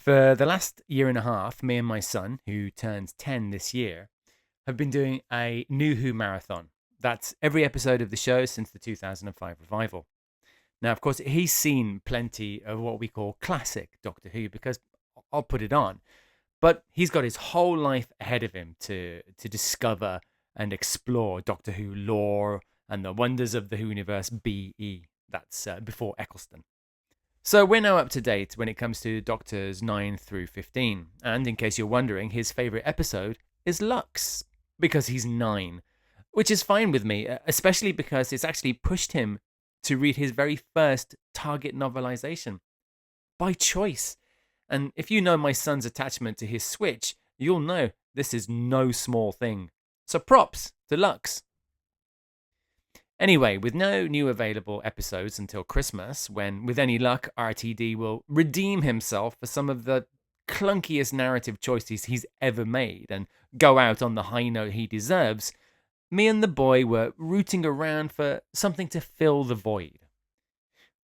For the last year and a half, me and my son, who turns 10 this year, have been doing a New Who marathon. That's every episode of the show since the 2005 revival. Now, of course, he's seen plenty of what we call classic Doctor Who because I'll put it on. But he's got his whole life ahead of him to discover and explore Doctor Who lore and the wonders of the Who universe BE. That's before Eccleston. So we're now up to date when it comes to Doctors 9 through 15. And in case you're wondering, his favourite episode is Lux, because he's 9. Which is fine with me, especially because it's actually pushed him to read his very first Target novelization. By choice. And if you know my son's attachment to his Switch, you'll know this is no small thing. So props to Lux. Anyway, with no new available episodes until Christmas, when, with any luck, RTD will redeem himself for some of the clunkiest narrative choices he's ever made and go out on the high note he deserves, me and the boy were rooting around for something to fill the void.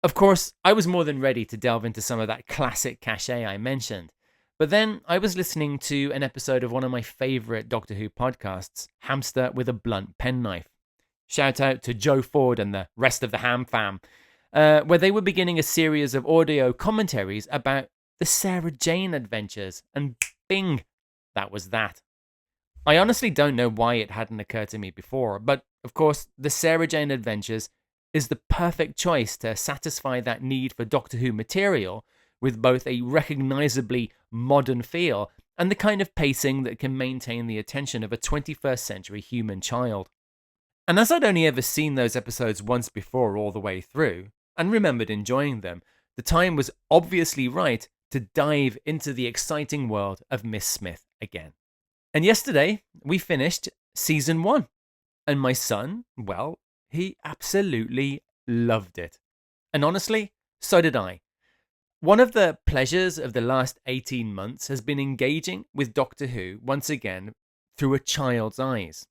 Of course, I was more than ready to delve into some of that classic cachet I mentioned, but then I was listening to an episode of one of my favourite Doctor Who podcasts, Hamster with a Blunt Penknife. Shout out to Joe Ford and the rest of the Ham fam, where they were beginning a series of audio commentaries about the Sarah Jane adventures, and bing, that was that. I honestly don't know why it hadn't occurred to me before, but of course, the Sarah Jane adventures is the perfect choice to satisfy that need for Doctor Who material with both a recognisably modern feel and the kind of pacing that can maintain the attention of a 21st century human child. And as I'd only ever seen those episodes once before all the way through, and remembered enjoying them, the time was obviously right to dive into the exciting world of Miss Smith again. And yesterday, we finished Season 1. And my son, well, he absolutely loved it. And honestly, so did I. One of the pleasures of the last 18 months has been engaging with Doctor Who once again through a child's eyes.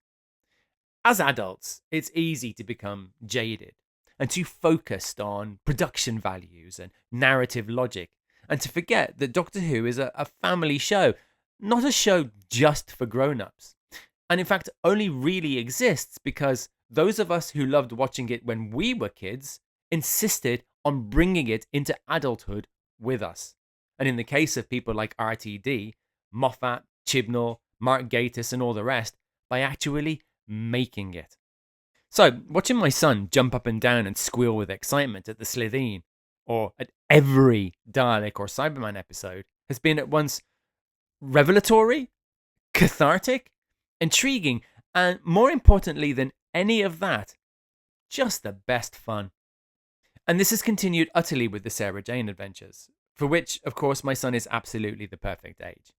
As adults, it's easy to become jaded and too focused on production values and narrative logic, and to forget that Doctor Who is a family show, not a show just for grown-ups. And in fact, only really exists because those of us who loved watching it when we were kids insisted on bringing it into adulthood with us. And in the case of people like RTD, Moffat, Chibnall, Mark Gatiss and all the rest, by actually making it. So, watching my son jump up and down and squeal with excitement at the Slitheen, or at every Dalek or Cyberman episode, has been at once revelatory, cathartic, intriguing, and more importantly than any of that, just the best fun. And this has continued utterly with the Sarah Jane adventures, for which, of course, my son is absolutely the perfect age.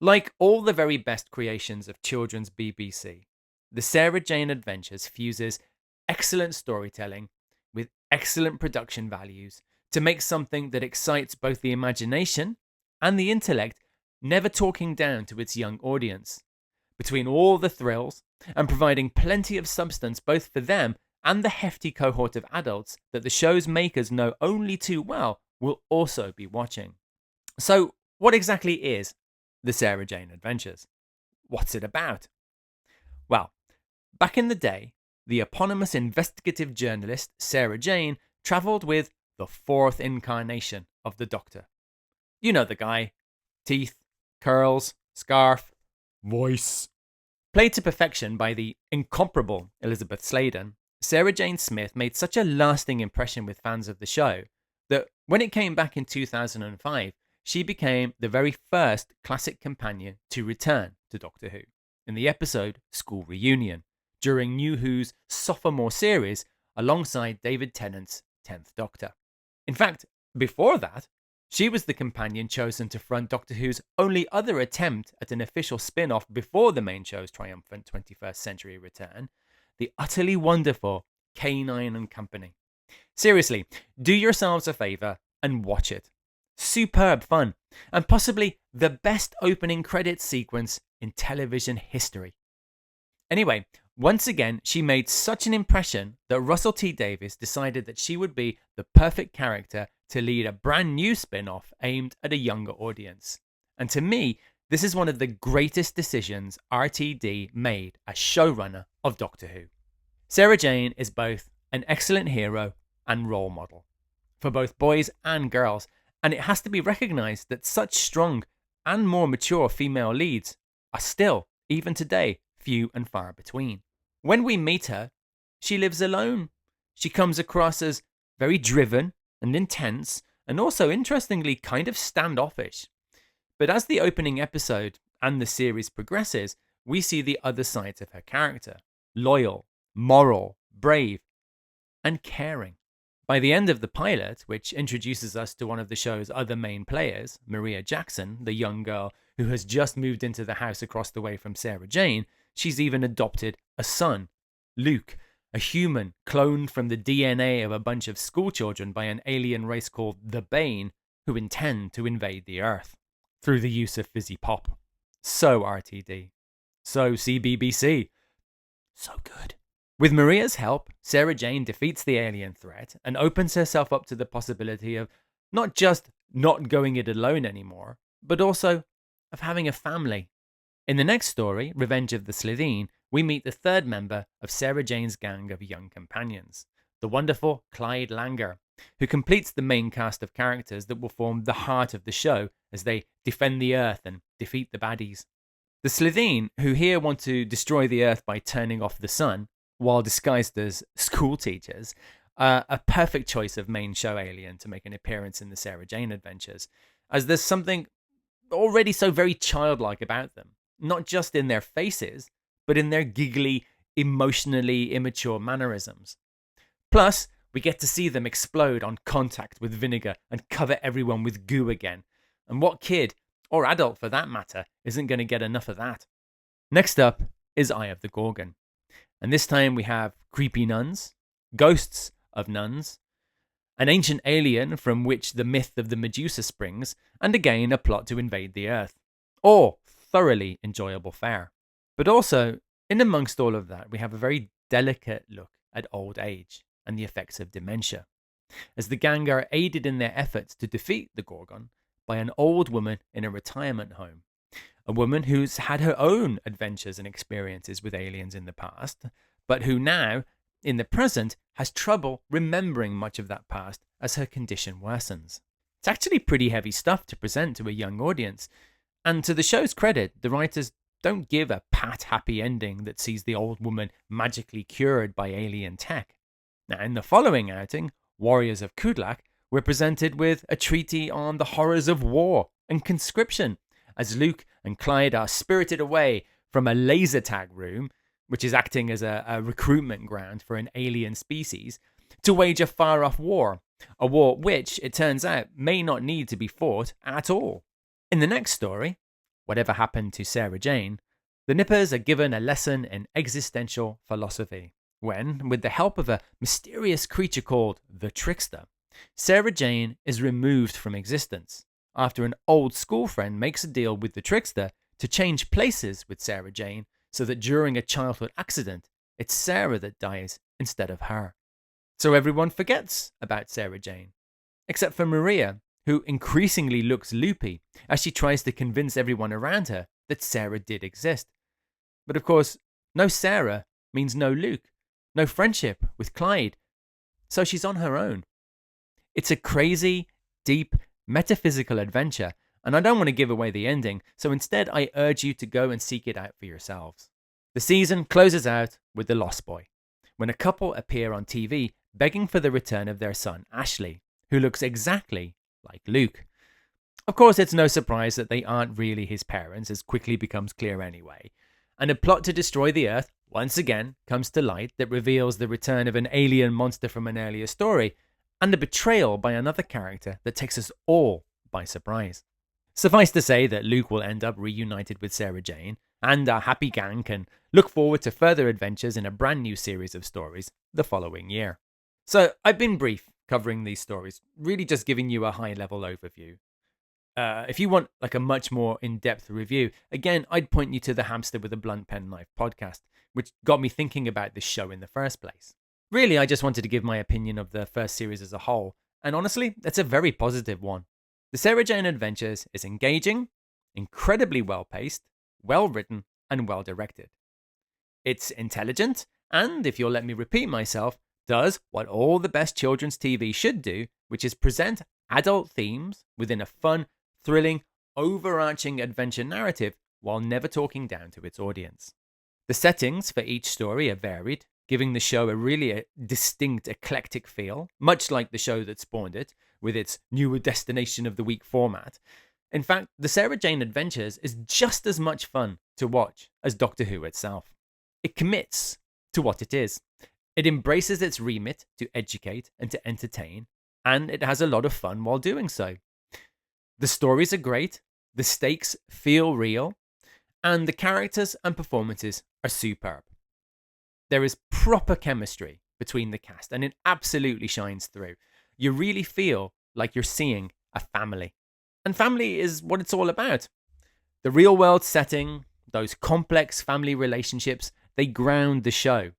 Like all the very best creations of children's BBC, the Sarah Jane Adventures fuses excellent storytelling with excellent production values to make something that excites both the imagination and the intellect, never talking down to its young audience. Between all the thrills and providing plenty of substance both for them and the hefty cohort of adults that the show's makers know only too well will also be watching. So, what exactly is the Sarah Jane Adventures? What's it about? Well, back in the day, the eponymous investigative journalist Sarah Jane travelled with the fourth incarnation of the Doctor. You know the guy. Teeth, curls, scarf, voice. Played to perfection by the incomparable Elizabeth Sladen, Sarah Jane Smith made such a lasting impression with fans of the show that when it came back in 2005, she became the very first classic companion to return to Doctor Who in the episode School Reunion, during New Who's sophomore series alongside David Tennant's 10th Doctor. In fact, before that, she was the companion chosen to front Doctor Who's only other attempt at an official spin-off before the main show's triumphant 21st century return, the utterly wonderful K9 and Company. Seriously, do yourselves a favour and watch it. Superb fun, and possibly the best opening credits sequence in television history. Anyway, once again, she made such an impression that Russell T Davies decided that she would be the perfect character to lead a brand new spin-off aimed at a younger audience. And to me, this is one of the greatest decisions RTD made as showrunner of Doctor Who. Sarah Jane is both an excellent hero and role model for both boys and girls, and it has to be recognised that such strong and more mature female leads are still, even today, few and far between. When we meet her, she lives alone. She comes across as very driven and intense, and also, interestingly, kind of standoffish. But as the opening episode and the series progresses, we see the other sides of her character: loyal, moral, brave, and caring. By the end of the pilot, which introduces us to one of the show's other main players, Maria Jackson, the young girl who has just moved into the house across the way from Sarah Jane, she's even adopted a son, Luke, a human cloned from the DNA of a bunch of schoolchildren by an alien race called the Bane, who intend to invade the Earth through the use of fizzy pop. So RTD. So CBBC. So good. With Maria's help, Sarah Jane defeats the alien threat and opens herself up to the possibility of not just not going it alone anymore, but also of having a family. In the next story, Revenge of the Slitheen, we meet the third member of Sarah Jane's gang of young companions, the wonderful Clyde Langer, who completes the main cast of characters that will form the heart of the show as they defend the Earth and defeat the baddies. The Slitheen, who here want to destroy the Earth by turning off the sun, while disguised as school teachers, a perfect choice of main show alien to make an appearance in the Sarah Jane adventures, as there's something already so very childlike about them, not just in their faces, but in their giggly, emotionally immature mannerisms. Plus, we get to see them explode on contact with vinegar and cover everyone with goo again. And what kid, or adult for that matter, isn't going to get enough of that? Next up is Eye of the Gorgon. And this time we have creepy nuns, ghosts of nuns, an ancient alien from which the myth of the Medusa springs, and again a plot to invade the Earth. All thoroughly enjoyable fare. But also, in amongst all of that, we have a very delicate look at old age and the effects of dementia, as the gang are aided in their efforts to defeat the Gorgon by an old woman in a retirement home. A woman who's had her own adventures and experiences with aliens in the past, but who now, in the present, has trouble remembering much of that past as her condition worsens. It's actually pretty heavy stuff to present to a young audience, and to the show's credit, the writers don't give a pat happy ending that sees the old woman magically cured by alien tech. Now, in the following outing, Warriors of Kudlak, we're presented with a treatise on the horrors of war and conscription, as Luke and Clyde are spirited away from a laser tag room, which is acting as a recruitment ground for an alien species, to wage a far-off war, a war which, it turns out, may not need to be fought at all. In the next story, Whatever Happened to Sarah Jane, the Nippers are given a lesson in existential philosophy, when, with the help of a mysterious creature called the Trickster, Sarah Jane is removed from existence, after an old school friend makes a deal with the Trickster to change places with Sarah Jane so that during a childhood accident, it's Sarah that dies instead of her. So everyone forgets about Sarah Jane, except for Maria, who increasingly looks loopy as she tries to convince everyone around her that Sarah did exist. But of course, no Sarah means no Luke, no friendship with Clyde, so she's on her own. It's a crazy, deep, metaphysical adventure, and I don't want to give away the ending, so instead I urge you to go and seek it out for yourselves. The season closes out with The Lost Boy, when a couple appear on TV begging for the return of their son, Ashley, who looks exactly like Luke. Of course, it's no surprise that they aren't really his parents, as quickly becomes clear anyway, and a plot to destroy the Earth once again comes to light that reveals the return of an alien monster from an earlier story, and a betrayal by another character that takes us all by surprise. Suffice to say that Luke will end up reunited with Sarah Jane, and our happy gang can look forward to further adventures in a brand new series of stories the following year. So I've been brief covering these stories, really just giving you a high-level overview. If you want like a much more in-depth review, again, I'd point you to the Hamster with a Blunt Pen Knife podcast, which got me thinking about this show in the first place. Really, I just wanted to give my opinion of the first series as a whole, And honestly, that's a very positive one. The Sarah Jane Adventures is engaging, incredibly well paced, well written, and well directed. It's intelligent, and if you'll let me repeat myself, does what all the best children's TV should do, which is present adult themes within a fun, thrilling, overarching adventure narrative while never talking down to its audience. The settings for each story are varied, giving the show a really distinct, eclectic feel, much like the show that spawned it, with its newer destination of the week format. In fact, the Sarah Jane Adventures is just as much fun to watch as Doctor Who itself. It commits to what it is. It embraces its remit to educate and to entertain, and it has a lot of fun while doing so. The stories are great, the stakes feel real, and the characters and performances are superb. There is proper chemistry between the cast, and it absolutely shines through. You really feel like you're seeing a family. And family is what it's all about. The real world setting, those complex family relationships, they ground the show.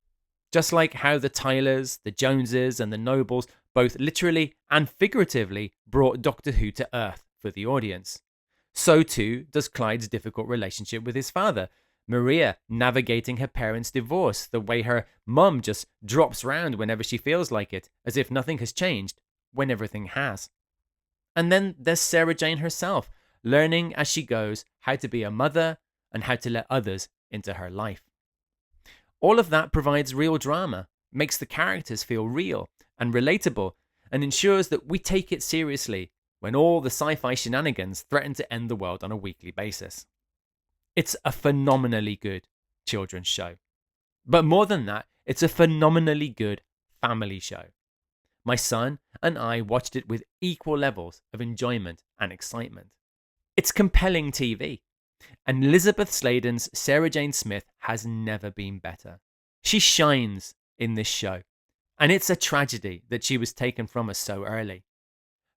Just like how the Tylers, the Joneses, and the Nobles both literally and figuratively brought Doctor Who to Earth for the audience. So too does Clyde's difficult relationship with his father, Maria navigating her parents' divorce, the way her mum just drops round whenever she feels like it, as if nothing has changed, when everything has. And then there's Sarah Jane herself, learning as she goes how to be a mother and how to let others into her life. All of that provides real drama, makes the characters feel real and relatable, and ensures that we take it seriously when all the sci-fi shenanigans threaten to end the world on a weekly basis. It's a phenomenally good children's show. But more than that, it's a phenomenally good family show. My son and I watched it with equal levels of enjoyment and excitement. It's compelling TV. And Elizabeth Sladen's Sarah Jane Smith has never been better. She shines in this show. And it's a tragedy that she was taken from us so early.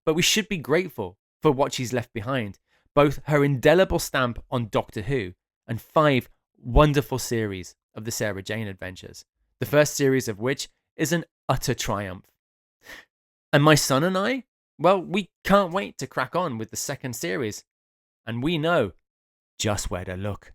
But we should be grateful for what she's left behind, both her indelible stamp on Doctor Who and 5 wonderful series of the Sarah Jane Adventures, the first series of which is an utter triumph. And my son and I, well, we can't wait to crack on with the second series. And we know just where to look.